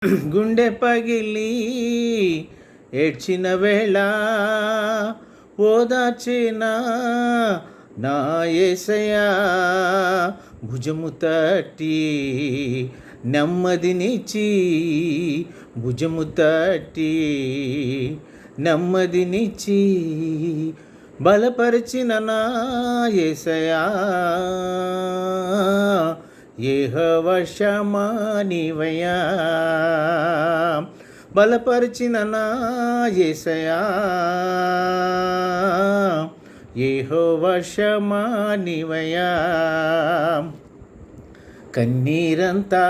గుండె పగిలి ఏడ్చిన వేళ ఓదార్చిన నా యేసయ్యా, భుజము తట్టి నెమ్మదినిచ్చి, భుజము తట్టి నెమ్మదినిచ్చి బలపరిచిన నా యేసయ్యా, యెహోవా షమ్మా నీవయ్యా, బలపరిచిన నా యేసయ్యా, యెహోవా షమ్మా నీవయ్యా. కన్నీరంతా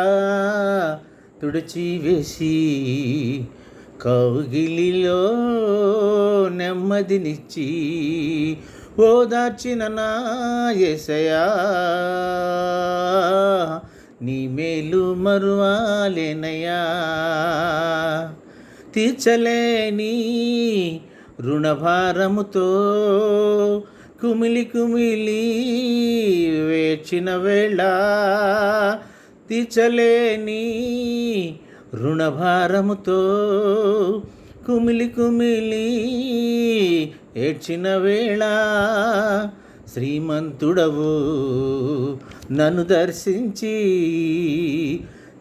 తుడిచివేసి కౌగిలిలో నెమ్మదినిచ్చి ఓదార్చిన నా యేసయ్యా, నీ మేలు మరువాలేనయ్యా. తీర్చలేని రుణభారముతో కుమిలి కుమిలి వేచిన వేళ, తీర్చలేని రుణభారముతో కుమిలి కుమిలి ఏడ్చిన వేళ, శ్రీమంతుడవు నన్ను దర్శించి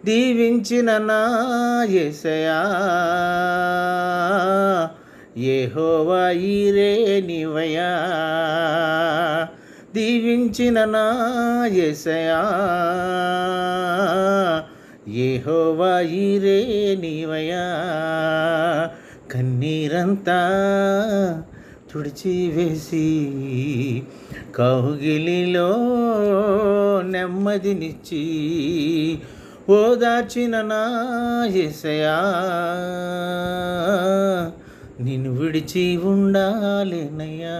దీవించిన నా యేసయ్యా, యెహోవా ఈరే నీవయ్యా, దీవించిన నా యేసయ్యా, యెహోవా ఈరే నీవయ్యా. కన్నీరంతా తుడిచివేసి కౌగిలిలో నెమ్మదినిచ్చి ఓదార్చిన నా యేసయ్యా, నిన్ను విడిచి ఉండాలేనయ్యా,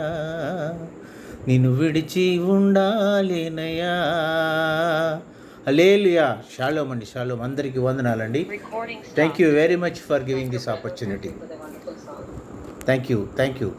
నిన్ను విడిచి ఉండాలేనయ్యా. హల్లెలూయా. షాలోమ్ అండి, షాలోమ్. అందరికీ వందనాలండి. Thank you very much for giving this opportunity. Thank you.